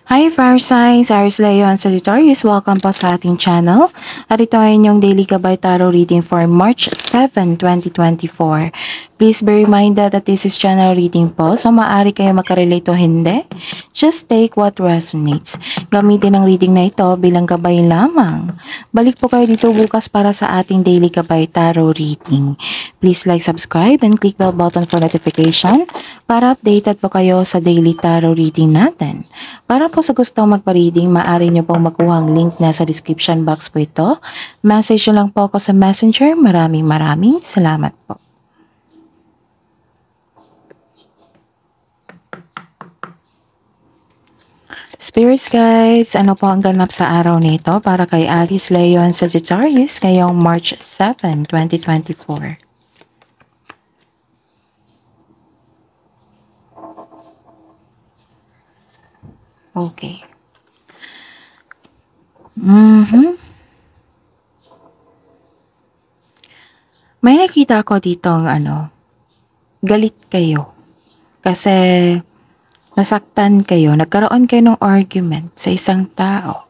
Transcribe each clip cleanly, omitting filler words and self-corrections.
Hi Fire Signs! Aries Leo and Sagittarius. Welcome po sa ating channel. At ito ay inyong Daily Gabay Tarot reading for March 7, 2024. Please be reminded that this is channel reading po. So maaari kayo makarelate o hindi. Just take what resonates. Gamitin ang reading na ito bilang gabay lamang. Balik po kayo dito bukas para sa ating Daily Gabay Tarot reading. Please like, subscribe, and click bell button for notification para updated po kayo sa Daily Tarot reading natin. Para po sa gustong magpa-reading, maaari nyo pong makuha ang link na sa description box po ito. Message nyo lang po ako sa Messenger. Maraming salamat po. Spirits guys, ano po ang ganap sa araw nito para kay Aries, Leo, and Sagittarius ngayong March 7, 2024? Okay. May nakita ko dito galit kayo. Kasi nasaktan kayo, nagkaroon kayo ng argument sa isang tao.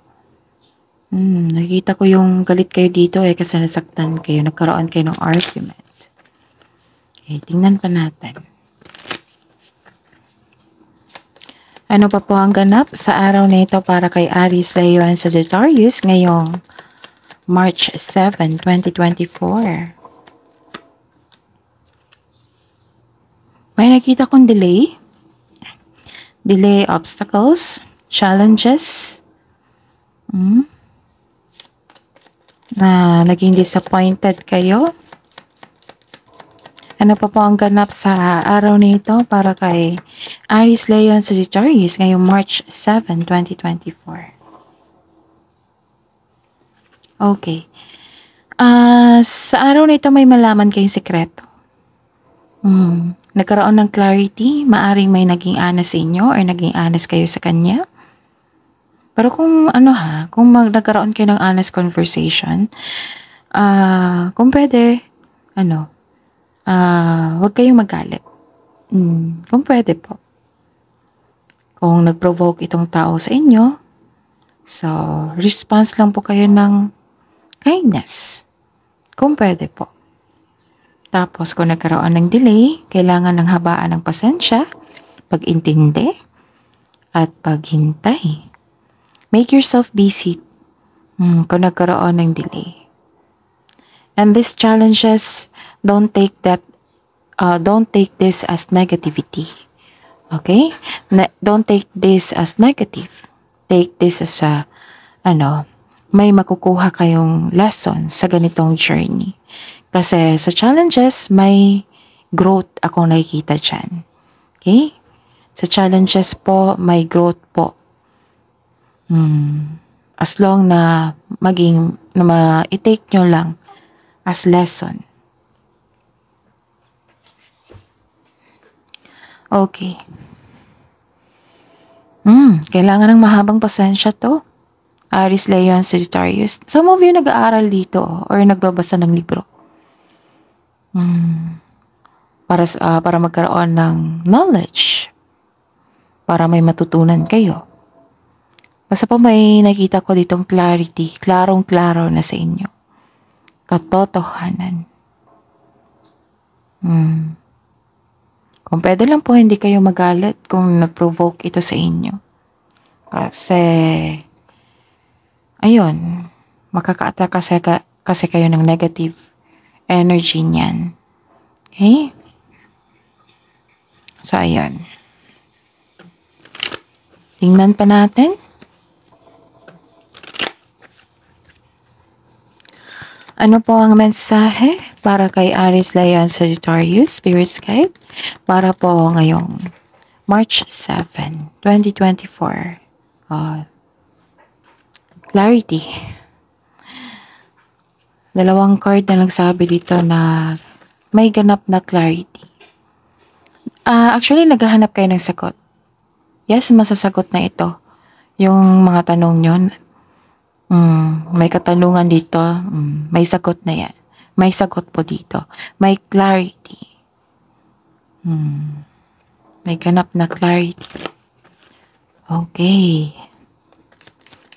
Nakita ko yung galit kayo dito kasi nasaktan kayo, nagkaroon kayo ng argument. Okay, tingnan pa natin. Ano pa po ang ganap sa araw na ito para kay Aries, Leo, and Sagittarius ngayong March 7, 2024? May nakita kong delay. Delay, obstacles, challenges. Na naging disappointed kayo. Ano pa po ang ganap sa araw nito para kay Aries, Leo, and Sagittarius ngayong March 7, 2024? Okay. Sa araw nito may malaman kayong sekreto. Nagkaroon ng clarity, maaring may naging honest sa inyo or naging honest kayo sa kanya. Pero kung kung nagkaroon kayo ng honest conversation, kung pwede, huwag kayong magalit. Kung pwede po. Kung nag-provoke itong tao sa inyo, so, response lang po kayo ng kindness. Kung pwede po. Tapos, kung nagkaroon ng delay, kailangan ng habaan ng pasensya, pag-intindi, at paghintay. Make yourself busy kung nagkaroon ng delay. And these challenges, don't take this as negativity. Okay? Don't take this as negative. Take this as may makukuha kayong lesson sa ganitong journey. Kasi sa challenges, may growth akong nakikita dyan. Okay? Sa challenges po, may growth po. As long na i-take nyo lang as lesson. Okay. Kailangan ng mahabang pasensya to. Aries, Leo, and Sagittarius. Some of you nag-aaral dito or nagbabasa ng libro. Para magkaroon ng knowledge. Para may matutunan kayo. Basta po may nakita ko ditong clarity. Klarong-klaro na sa inyo. Katotohanan. Kung pwede lang po hindi kayo magalit kung nag-provoke ito sa inyo. Kasi, ayun, makaka-attack kasi kayo ng negative energy niyan. Okay? So, ayun. Tingnan pa natin. Ano po ang mensahe para kay Aries, Leo, and Sagittarius, Spirit Guide, para po ngayong March 7, 2024? Clarity. Dalawang card na nagsabi dito na may ganap na clarity. Actually, naghahanap kayo ng sagot. Yes, masasagot na ito. Yung mga tanong nyo, may katanungan dito, may sagot na yan. May sagot po dito. May clarity. May ganap na clarity. Okay.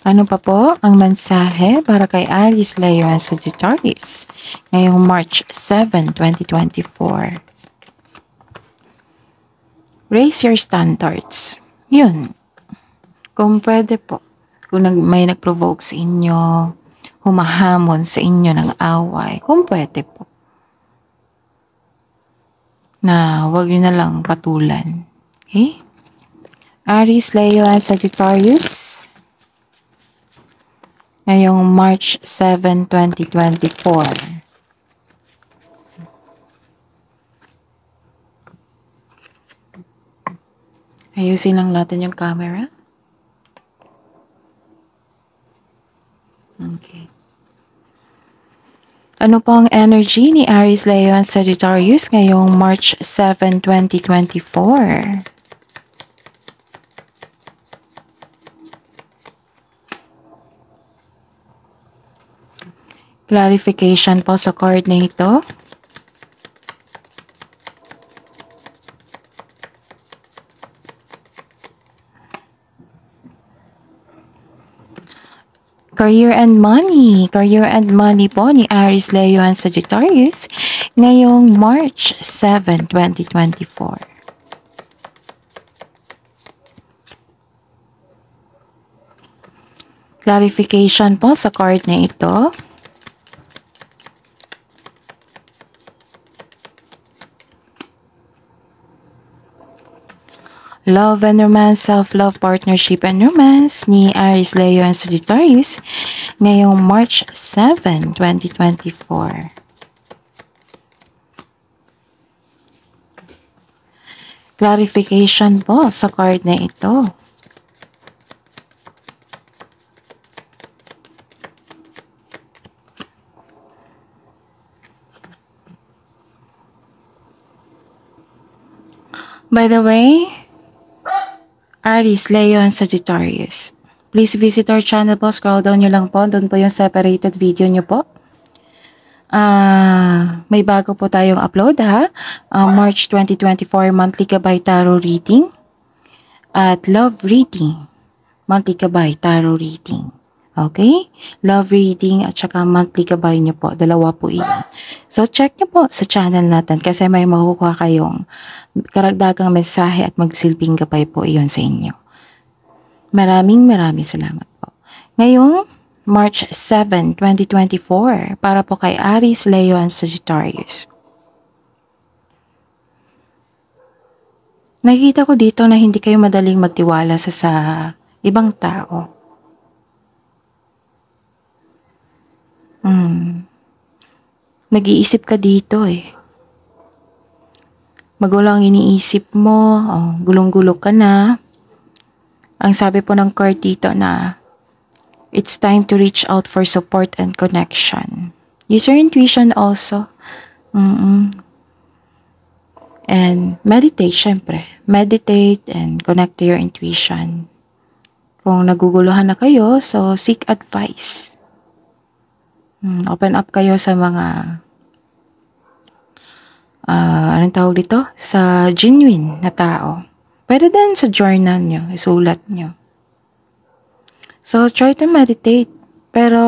Ano pa po ang mensahe para kay Aries, Leo, and Sagittarius ngayong March 7, 2024? Raise your standards. Yun. Kung pwede po, kung may nag-provoke sa inyo, humahamon sa inyo ng away, kung pwede po, na wag nyo na lang patulan. Okay? Aries, Leo, and Sagittarius ngayong March 7, 2024. Ayusin lang natin yung camera. Okay. Ano po ang energy ni Aries, Leo, and Sagittarius ngayong March 7, 2024? Clarification po sa card na ito. Career and money. Career and money po ni Aries, Leo, and Sagittarius ngayong March 7, 2024. Clarification po sa card na ito. Love and romance, self-love, partnership and romance ni Aries, Leo, and Sagittarius ngayong March 7, 2024. Clarification po sa card na ito. By the way, Aries, Leo, and Sagittarius, please visit our channel po. Scroll down nyo lang po. Doon po yung separated video nyo po. May bago po tayong upload ha. March 2024 monthly Gabay Tarot reading at love reading. Monthly Gabay Tarot reading. Okay? Love reading at saka monthly gabay nyo po. Dalawa po iyan. So, check nyo po sa channel natin kasi may makukuha kayong karagdagang mensahe at magsilbing gabay po iyon sa inyo. Maraming salamat po. Ngayong March 7, 2024 para po kay Aries, Leo, and Sagittarius. Nakikita ko dito na hindi kayo madaling magtiwala sa ibang tao. Nag-iisip ka dito eh. Magulo ang iniisip mo, gulong-gulo ka na. Ang sabi po ng card dito na it's time to reach out for support and connection. Use your intuition also. And meditate, syempre. Meditate and connect to your intuition. Kung naguguluhan na kayo, so seek advice. Open up kayo sa mga anong tawag dito? Sa genuine na tao. Pwede din sa journal nyo, isulat nyo. So, try to meditate. Pero,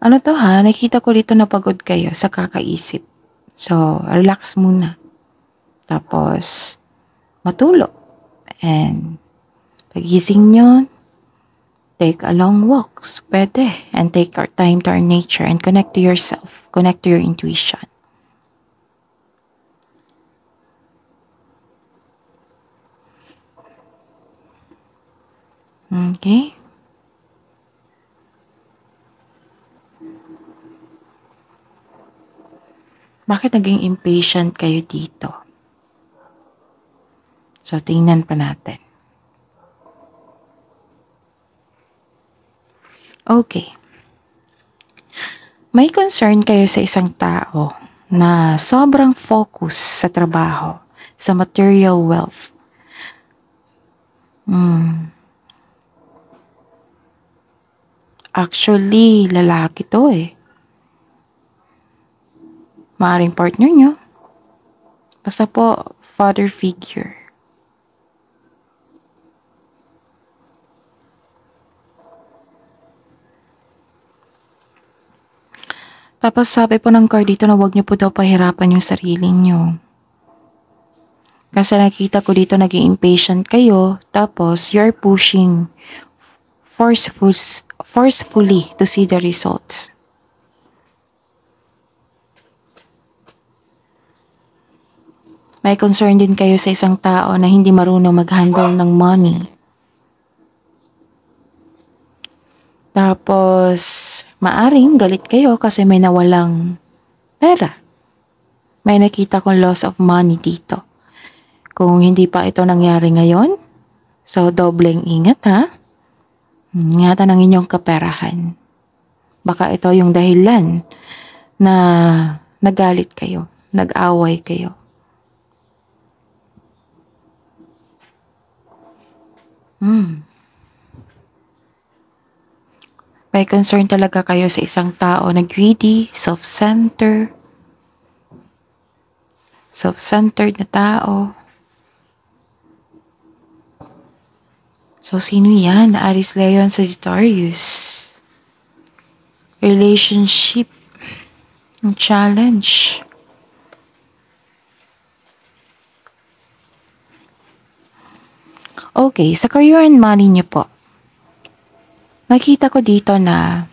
ano to ha, nakita ko dito na pagod kayo sa kakaisip. So, relax muna. Tapos, matulog. And, pagising nyo, take a long walks. Pwede. And take our time to our nature and connect to yourself. Connect to your intuition. Okay. Bakit naging impatient kayo dito? So, tingnan pa natin. Okay. May concern kayo sa isang tao na sobrang focus sa trabaho, sa material wealth. Actually, lalaki to eh. Maaring partner nyo. Basta po, father figure. Tapos sabi po ng card dito na huwag niyo po daw pahirapan yung sarili niyo. Kasi nakita ko dito naging impatient kayo, tapos you're pushing forcefully to see the results. May concern din kayo sa isang tao na hindi marunong mag-handle ng money. Tapos, maaring galit kayo kasi may nawalang pera. May nakita kong loss of money dito. Kung hindi pa ito nangyari ngayon, so dobleng ingat ha. Ingatan ang inyong kaperahan. Baka ito yung dahilan na nagalit kayo, nag-away kayo. May concern talaga kayo sa isang tao na greedy, self-centered na tao. So, sino yan? Aries, Leo, and Sagittarius. Relationship. Ang challenge. Okay, sa career and money niyo po. Nakita ko dito na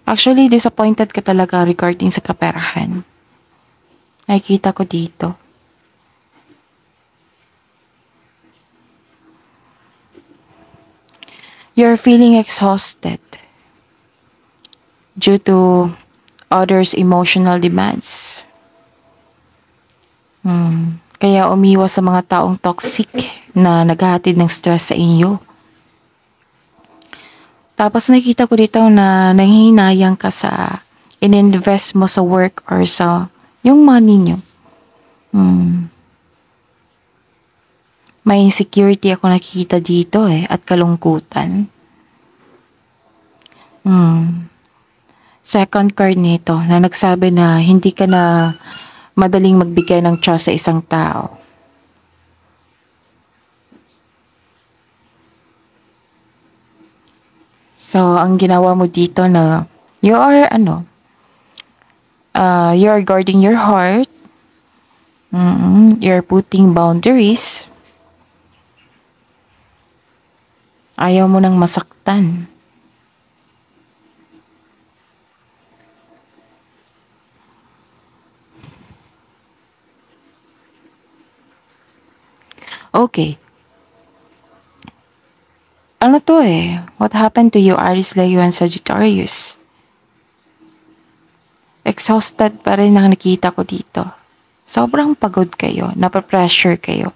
actually disappointed ka talaga regarding sa kaperahan. Nakita ko dito. You're feeling exhausted due to others' emotional demands. Kaya umiwas sa mga taong toxic na naghahatid ng stress sa inyo. Tapos nakita ko dito na nanghihinayang ka sa ininvest mo sa work or sa yung money nyo. May insecurity ako nakikita dito at kalungkutan. Second card nito na nagsabi na hindi ka na madaling magbigay ng trust sa isang tao. So, ang ginawa mo dito na you are guarding your heart. You're putting boundaries. Ayaw mo nang masaktan. Okay. Ano to What happened to you, Aries, Leo, and Sagittarius? Exhausted pa rin ang nakita ko dito. Sobrang pagod kayo, napapressure kayo.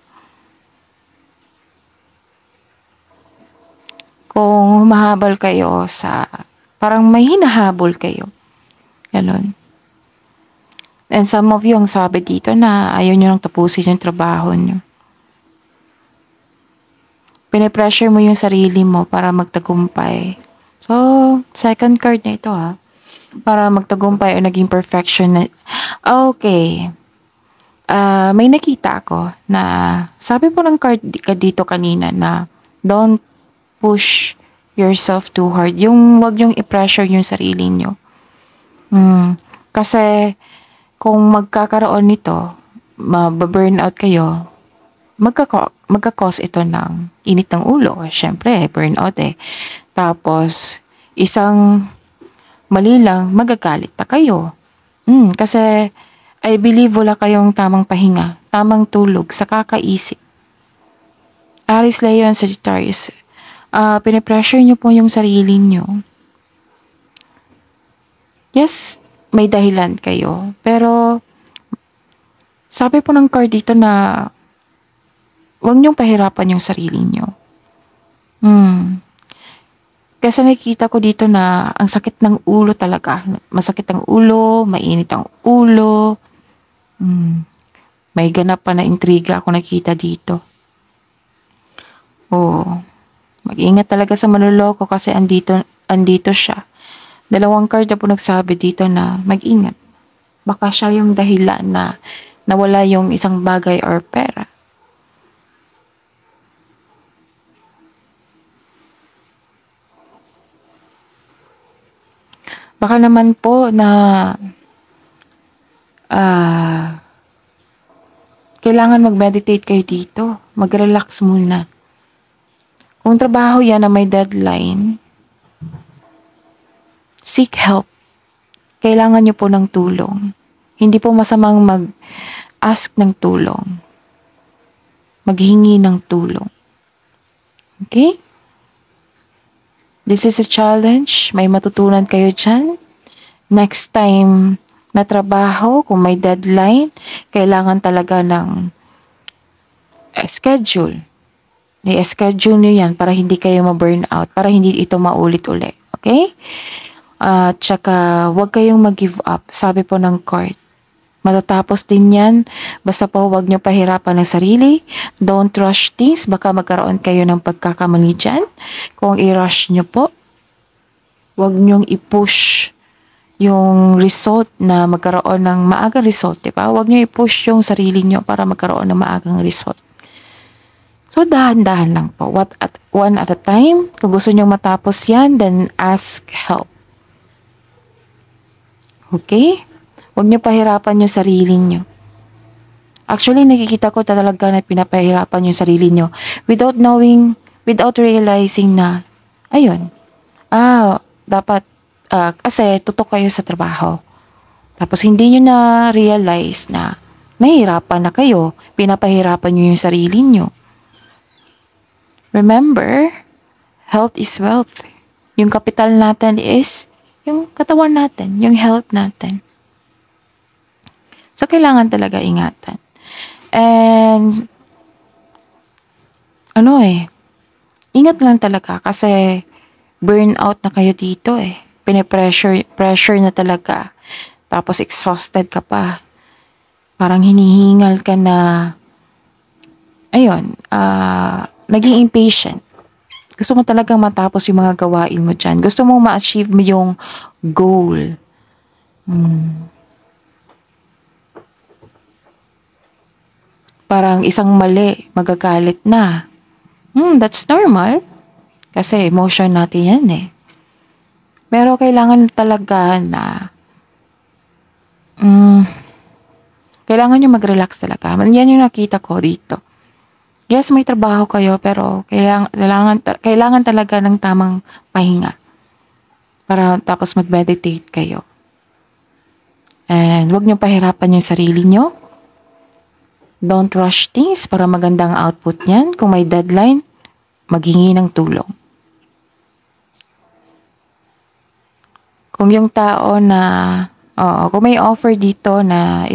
Kung humahabol kayo parang may hinahabol kayo. Ganon. And some of you ang sabi dito na ayaw nyo nang tapusin yung trabaho nyo. Pinipressure mo yung sarili mo para magtagumpay. So, second card na ito para magtagumpay o naging perfection na. Okay. May nakita ako na sabi po ng card ka dito kanina na don't push yourself too hard. Yung wag yung i-pressure yung sarili nyo. Kasi kung magkakaroon nito, mababurnout kayo, magka-cause ito ng init ng ulo. Siyempre, burnout Tapos, isang mali lang, magagalit pa kayo. Kasi, I believe wala kayong tamang pahinga, tamang tulog sa kakaisip. Aries, Leo, and Sagittarius, pinipressure nyo po yung sarili nyo. Yes, may dahilan kayo. Pero, sabi po ng card dito na huwag niyong pahirapan yung sarili nyo. Kasi nakikita ko dito na ang sakit ng ulo talaga. Masakit ang ulo, mainit ang ulo. May ganap pa na intriga ako nakita dito. Mag-ingat talaga sa manloloko kasi andito siya. Dalawang card na po nagsabi dito na mag-ingat. Baka siya yung dahilan na nawala yung isang bagay or pera. Baka naman po na ah, kailangan mag-meditate kayo dito. Mag-relax muna. Kung trabaho yan na may deadline, seek help. Kailangan nyo po ng tulong. Hindi po masamang mag-ask ng tulong. Maghingi ng tulong. Okay? This is a challenge. May matutunan kayo dyan. Next time na trabaho, kung may deadline, kailangan talaga ng schedule. I-schedule nyo yan para hindi kayo ma-burn out, para hindi ito maulit-ulit. Okay? At saka, huwag kayong mag-give up. Sabi po ng court. Matatapos din yan. Basta po huwag nyo pahirapan ng sarili. Don't rush things. Baka magkaroon kayo ng pagkakamali dyan. Kung i-rush nyo po, huwag nyong i-push yung result na magkaroon ng maagang result. Diba? Huwag nyo i-push yung sarili nyo para magkaroon ng maagang result. So, dahan-dahan lang po. One at a time. Kung gusto nyo matapos yan, then ask help. Okay? Huwag niyo pahirapan yung sarili niyo. Actually, nakikita ko talaga na pinapahirapan yung sarili niyo without knowing, without realizing na, ayun, dapat, kasi tutok kayo sa trabaho. Tapos hindi niyo na-realize na nahihirapan na kayo, pinapahirapan niyo yung sarili niyo. Remember, health is wealth. Yung kapital natin is yung katawan natin, yung health natin. So, kailangan talaga ingatan. And, ingat lang talaga kasi burnout na kayo dito eh. Pressure na talaga. Tapos exhausted ka pa. Parang hinihingal ka na, naging impatient. Gusto mo talagang matapos yung mga gawain mo dyan. Gusto mo ma-achieve mo yung goal. Parang isang mali, magagalit na. That's normal. Kasi emotion natin yan eh. Pero kailangan talaga na kailangan nyo mag-relax talaga. Yan yung nakita ko dito. Yes, may trabaho kayo pero kailangan talaga ng tamang pahinga. Para tapos mag-meditate kayo. And huwag nyo pahirapan yung sarili nyo. Don't rush things para magandang output niyan. Kung may deadline, maghingi ng tulong. Kung yung tao na, kung may offer dito na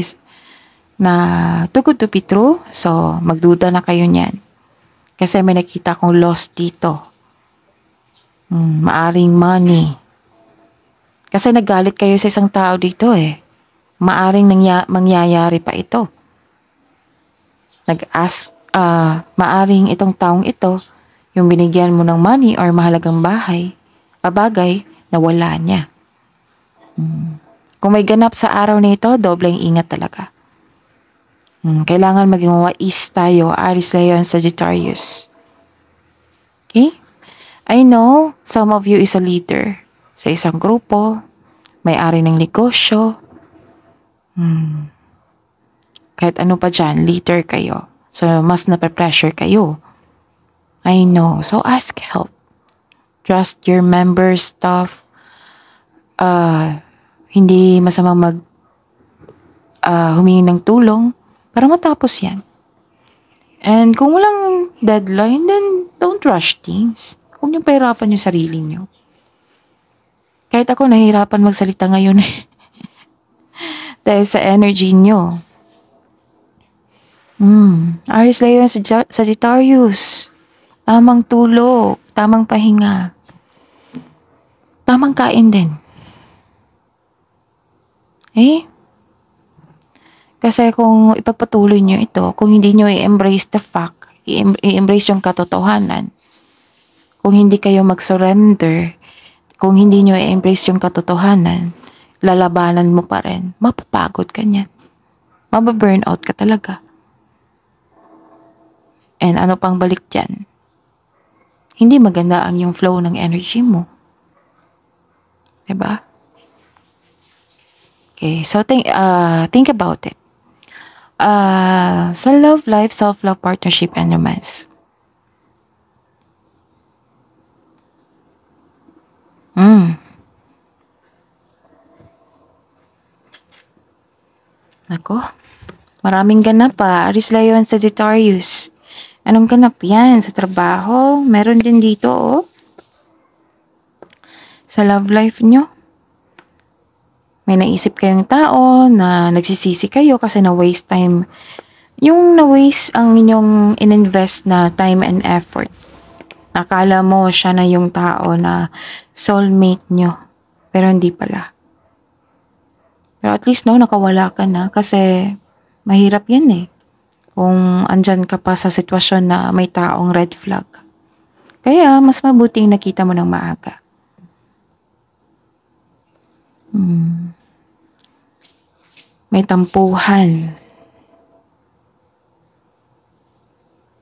too good to be true, so magduda na kayo niyan. Kasi may nakita kong loss dito. Maaring money. Kasi naggalit kayo sa isang tao dito eh. Maaring mangyayari pa ito. Maaring itong taong ito, yung binigyan mo ng money or mahalagang bagay, nawala niya. Kung may ganap sa araw na ito, dobleng ingat talaga. Kailangan maging wais tayo, Aries, Leo, and Sagittarius. Okay? I know some of you is a leader sa isang grupo, may-ari ng negosyo, kahit ano pa dyan, leader kayo. So, mas nape-pressure kayo. I know. So, ask help. Trust your member staff. Hindi masamang humingi ng tulong para matapos yan. And kung walang deadline, then don't rush things. Huwag niyong pahirapan yung sarili niyo. Kahit ako, nahihirapan magsalita ngayon eh. Dahil sa energy niyo. Aries, Leo, Sagittarius. Tamang tulog, tamang pahinga. Tamang kain din. Kasi kung ipagpatuloy nyo ito, kung hindi nyo i-embrace the fact, i-embrace yung katotohanan, kung hindi kayo mag-surrender, kung hindi nyo i-embrace yung katotohanan, lalabanan mo pa rin, mapapagod ka niyan. Mababurnout ka talaga. And ano pang balik dyan? Hindi maganda ang yung flow ng energy mo. Diba? Okay, so think about it. Sa love life, self-love, partnership, and romance. Nako, maraming ganap pa. Aris Leo and Sagittarius. Anong ganap yan? Sa trabaho? Meron din dito, oh. Sa love life nyo. May naisip kayong tao na nagsisisi kayo kasi na-waste time. Yung na-waste ang inyong ininvest na time and effort. Akala mo siya na yung tao na soulmate nyo. Pero hindi pala. Pero at least no, nakawala ka na kasi mahirap yan eh. Kung andyan ka pa sa sitwasyon na may taong red flag. Kaya mas mabuting nakita mo ng maaga. May tampuhan.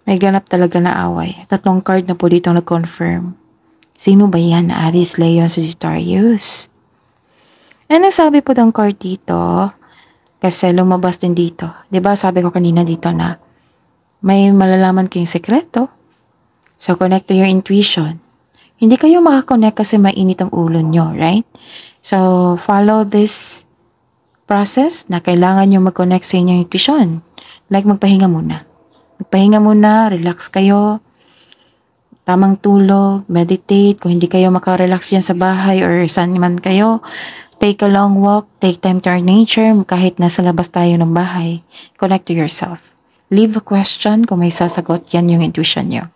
May ganap talaga na away. 3 card na po dito nag-confirm. Sino ba yan? Aries, Leo, Sagittarius. Ano sabi po ng card dito? Kasi lumabas din dito. 'Di ba sabi ko kanina dito na may malalaman kayong sekreto. So connect to your intuition. Hindi kayo makakonect kasi mainit ang ulo nyo, right? So follow this process na kailangan nyo mag-connect sa inyong intuition. Like magpahinga muna. Magpahinga muna, relax kayo. Tamang tulog, meditate. Kung hindi kayo makarelax dyan sa bahay or saan man kayo, take a long walk, take time to our nature, kahit nasa labas tayo ng bahay. Connect to yourself. Leave a question kung may sasagot, yan yung intuition nyo.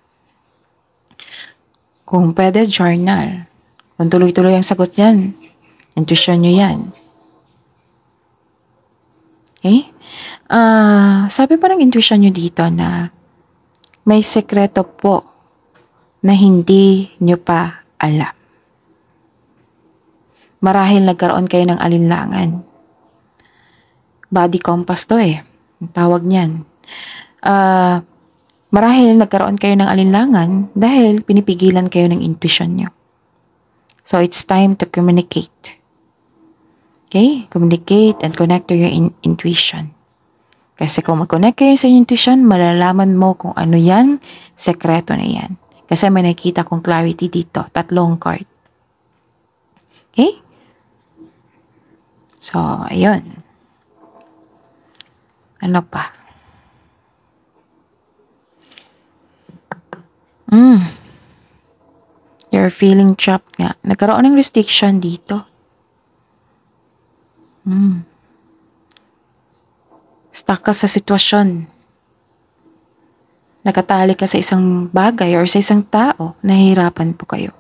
Kung pwede, journal. Kung tuloy-tuloy ang sagot yan, intuition nyo yan. Okay? Sabi pa ng intuition nyo dito na may sekreto po na hindi nyo pa alam. Marahil nagkaroon kayo ng alinlangan. Body compass to eh. Ang tawag niyan. Marahil nagkaroon kayo ng alinlangan dahil pinipigilan kayo ng intuition nyo. So it's time to communicate. Okay? Communicate and connect to your intuition. Kasi kung mag-connect kayo sa intuition, malalaman mo kung ano yan, sekreto na yan. Kasi may nakikita kong clarity dito. 3 card. Okay? So, ayun. Ano pa? You're feeling trapped nga. Nagkaroon ng restriction dito. Stuck ka sa sitwasyon. Nakatali ka sa isang bagay or sa isang tao. Nahihirapan po kayo.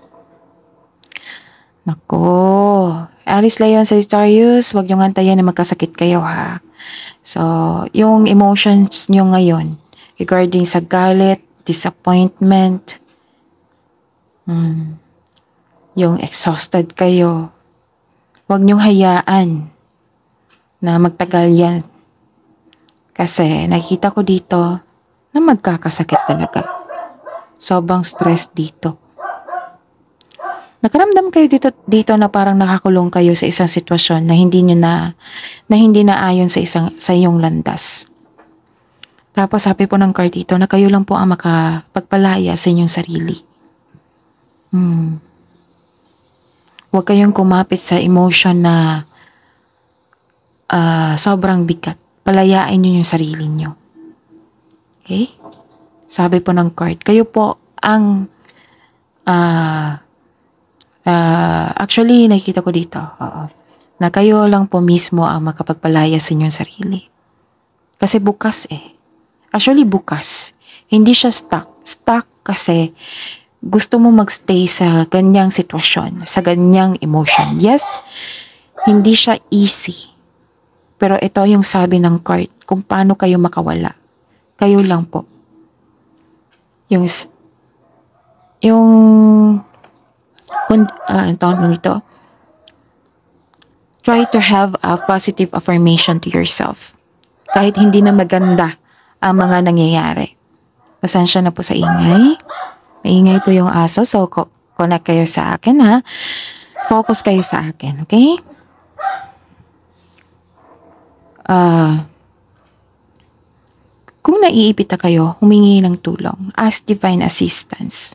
Nako. Aries, Leo, Sagittarius, huwag niyong antayin na magkasakit kayo ha. So, yung emotions niyo ngayon regarding sa galit, disappointment, yung exhausted kayo, huwag niyong hayaan na magtagal yan. Kasi nakikita ko dito na magkakasakit talaga. Sobrang stress dito. Nakaramdam kayo dito na parang nakakulong kayo sa isang sitwasyon na hindi na ayon sa iyong landas. Tapos sabi po ng card dito na kayo lang po ang makapagpalaya sa inyong sarili. Huwag kayong kumapit sa emotion na sobrang bigat. Palayain niyo yung sarili niyo. Okay? Sabi po ng card, kayo po ang actually, nakikita ko dito, na kayo lang po mismo ang makapagpalaya sa inyong sarili. Kasi bukas eh. Actually, bukas. Hindi siya stuck. Stuck kasi gusto mo magstay sa ganyang sitwasyon, sa ganyang emotion. Yes, hindi siya easy. Pero ito yung sabi ng card, kung paano kayo makawala. Kayo lang po. Try to have a positive affirmation to yourself. Kahit hindi na maganda ang mga nangyayari. Pasensya na po sa ingay. Maingay po yung aso, so connect kayo sa akin ha. Focus kayo sa akin, okay? Ah, kung naiipit na kayo, humingi ng tulong. Ask divine assistance.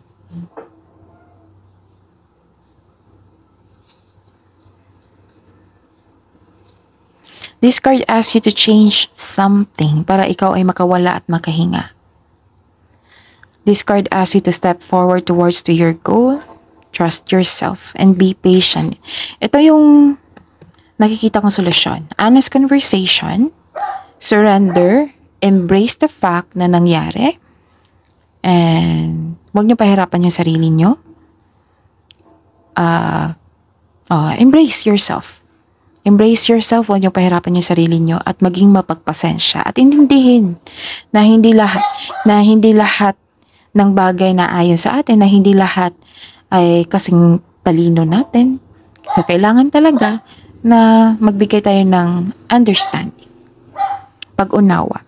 This card asks you to change something para ikaw ay makawala at makahinga. This card asks you to step forward towards to your goal, trust yourself, and be patient. Ito yung nakikita kong solusyon. Honest conversation, surrender, embrace the fact na nangyari, and huwag niyo pahirapan yung sarili niyo. Embrace yourself. Embrace yourself, huwag niyo pahirapan yung sarili niyo at maging mapagpasensya at intindihin na hindi lahat ng bagay na ayon sa atin, na hindi lahat ay kasing talino natin. So, kailangan talaga na magbigay tayo ng understanding, pag-unawa.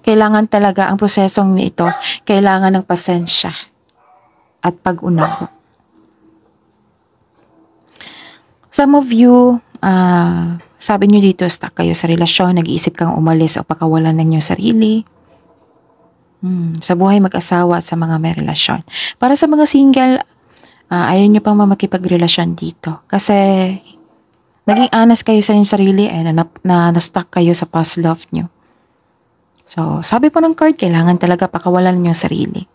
Kailangan talaga ang prosesong nito, kailangan ng pasensya at pag-unawa. Some of you, sabi nyo dito, stuck kayo sa relasyon, nag-iisip kang umalis o pakawalan ng inyong sarili. Sa buhay mag-asawa at sa mga may relasyon. Para sa mga single, ayaw nyo pang makipagrelasyon dito. Kasi, naging honest kayo sa inyong sarili na-stuck kayo sa past love nyo. So, sabi po ng card, kailangan talaga pakawalan nyo sarili.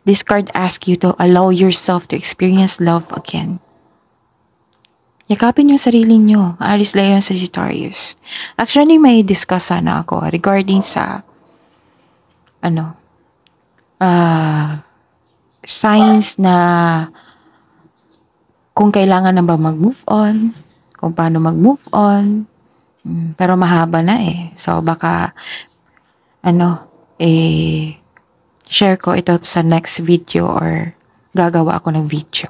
This card asks you to allow yourself to experience love again. Yakapin yung sarili nyo, Aries, Leo, Sagittarius. Actually, may discuss sana ako regarding sa signs na kung kailangan na ba mag-move on, kung paano mag-move on. Pero mahaba na eh. So, baka share ko ito sa next video or gagawa ako ng video.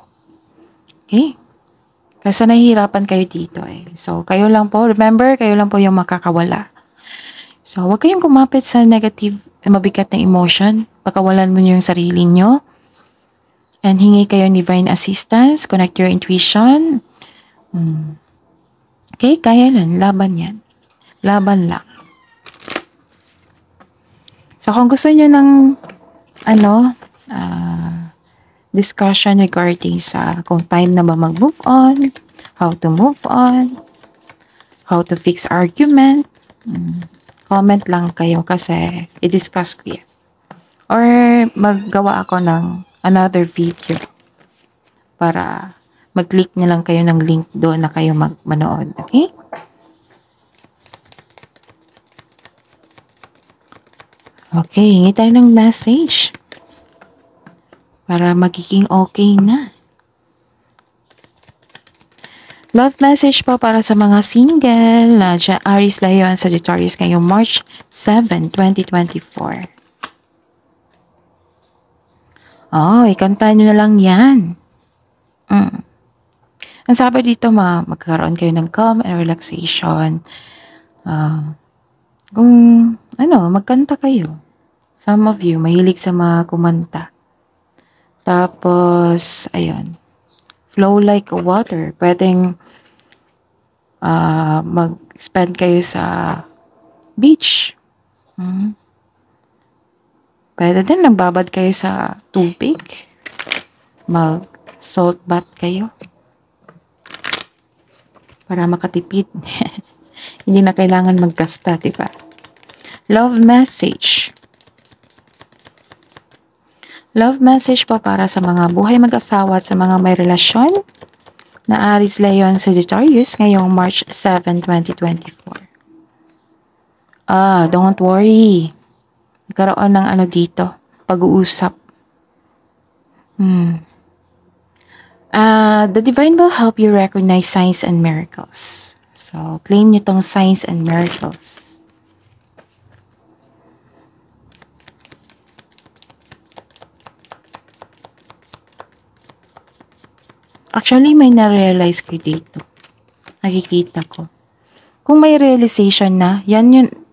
Okay? Kasi nahihirapan kayo dito eh. So, kayo lang po, remember, kayo lang po yung makakawala. So, huwag kayong kumapit sa negative, mabigat na emotion. Pakawalan mo yung sarili nyo. And hingi kayo ng divine assistance. Connect your intuition. Okay? Kaya lang. Laban yan. Laban lang. So, kung gusto nyo ng discussion regarding sa kung time na ba mag-move on, how to move on, how to fix argument, comment lang kayo kasi i-discuss ko yan. Or maggawa ako ng another video para mag-click na lang kayo ng link doon na kayo manood. Okay? Okay, hingi tayo ng message para magiging okay na. Love message po para sa mga single na Aries, Leo, and Sagittarius ngayong March 7, 2024. Ikanta nyo na lang yan. Ang sabi dito, magkakaroon kayo ng calm and relaxation. Kung magkanta kayo. Some of you, mahilig sa mga kumanta. Tapos, ayun. Flow like water. Pwedeng mag-spend kayo sa beach. Pwede din, nagbabad kayo sa tubig. Mag-salt bath kayo. Para makatipid. Hindi na kailangan maggasta, diba? Love message. Love message po para sa mga buhay mag-asawa at sa mga may relasyon na Aries, Leo, and Sagittarius ngayong March 7, 2024. Don't worry. Nagkaroon ng dito, pag-uusap. The divine will help you recognize signs and miracles. So, claim nyo tong signs and miracles. Actually, may na-realize ko dito. Nakikita ko. Kung may realization na,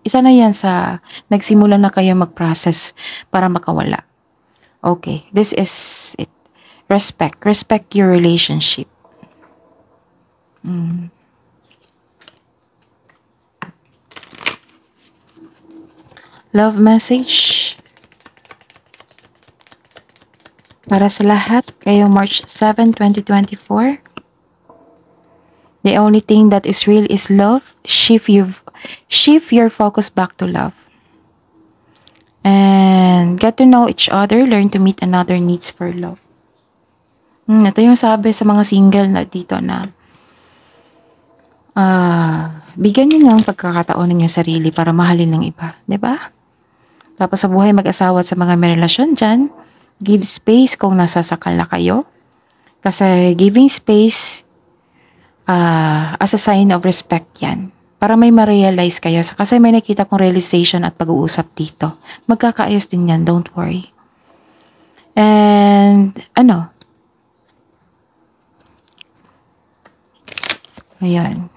isa na yan sa nagsimula na kayo mag-process para makawala. Okay, this is it. Respect your relationship. Love message para sa lahat ngayong March 7, 2024. The only thing that is real is love. Shift your focus back to love. And get to know each other. Learn to meet another needs for love. Ito yung sabi sa mga single na dito na bigyan niyo ng pagkakataon ninyo sarili para mahalin ng iba. 'Di ba? Tapos sa buhay mag-asawa at sa mga may relasyon dyan, give space kung nasasakal na kayo. Kasi giving space as a sign of respect yan. Para may ma-realize kayo. Kasi may nakita kong realization at pag-uusap dito. Magkakaayos din yan, don't worry. And, ayan.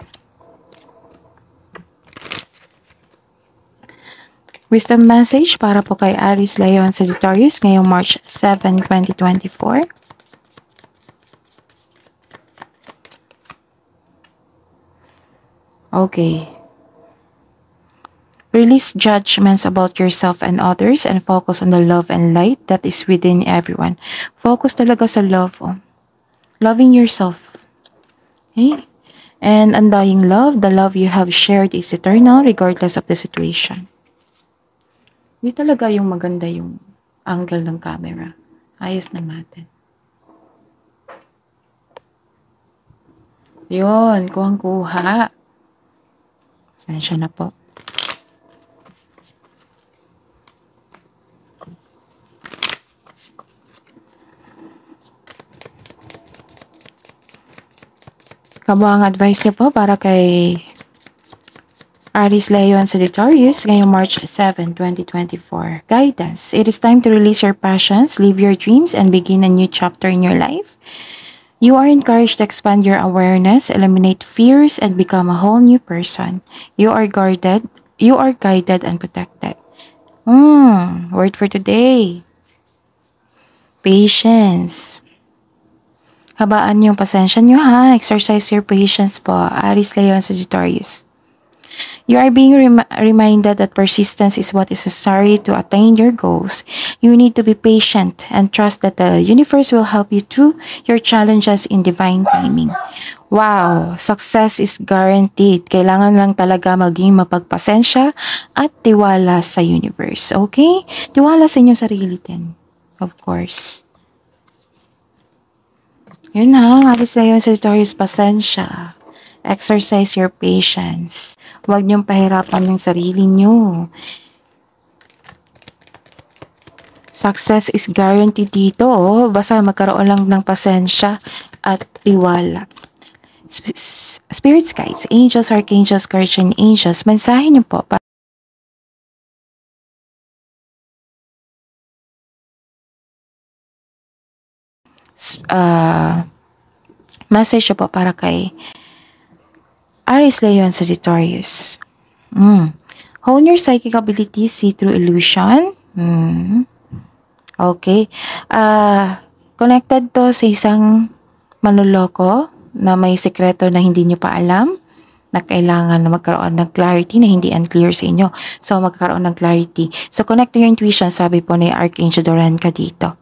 Wisdom message para po kay Aries, Leo, and Sagittarius ngayong March 7, 2024. Okay. Release judgments about yourself and others and focus on the love and light that is within everyone. Focus talaga sa love. Loving yourself. Okay? And undying love, the love you have shared is eternal regardless of the situation. Hindi talaga yung maganda yung angle ng camera. Ayos na natin. Yun, kuhang-kuha. Pasensya na po. Kabuang advice niyo po para kay Aries, Leo, and Sagittarius ngayong March 7, 2024. Guidance. It is time to release your passions, live your dreams, and begin a new chapter in your life. You are encouraged to expand your awareness, eliminate fears, and become a whole new person. You are guarded and protected. Word for today. Patience. Habaan yung pasensya nyo ha. Exercise your patience po. Aries, Leo, and Sagittarius. You are being reminded that persistence is what is necessary to attain your goals. You need to be patient and trust that the universe will help you through your challenges in divine timing. Wow! Success is guaranteed. Kailangan lang talaga maging mapagpasensya at tiwala sa universe. Okay? Tiwala sa inyong sarili din. Of course. Yun ha. Alis na yun, Sagittarius, pasensya. Exercise your patience. Huwag niyong pahirapan yung sarili niyo. Success is guaranteed dito. Basta magkaroon lang ng pasensya at tiwala. Spirits, guides, angels, archangels, guardian angels, mensahe niyo po. Message po para kay Aries, Leo, and Sagittarius. Hone your psychic abilities, see through illusion. Okay. Connected to sa isang manloloko na may sekreto na hindi nyo pa alam, na kailangan na magkaroon ng clarity na hindi unclear sa inyo. So, magkaroon ng clarity. So, connect to your intuition, sabi po ni Archangel Doranka dito.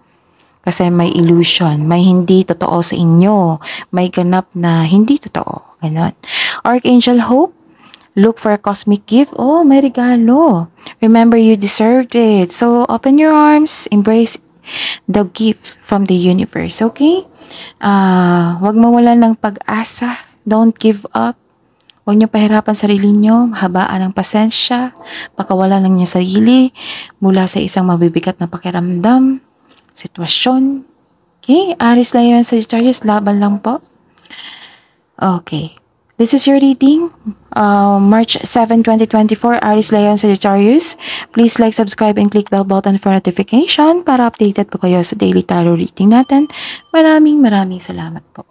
Kasi may illusion, may hindi totoo sa inyo, may ganap na hindi totoo. Ganon. Archangel Hope, look for a cosmic gift. Oh, may regalo. Remember, you deserved it. So, open your arms, embrace the gift from the universe. Okay? Huwag mawalan ng pag-asa. Don't give up. Huwag niyo pahirapan sarili niyo, habaan ng pasensya, pakawalan lang niyo sarili mula sa isang mabibigat na pakiramdam, sitwasyon. Okay? Aries, Leo, and Sagittarius, laban lang po. Okay. This is your reading, March 7, 2024, Aries, Leo, and Sagittarius. Please like, subscribe, and click bell button for notification para updated po kayo sa daily tarot reading natin. Maraming salamat po.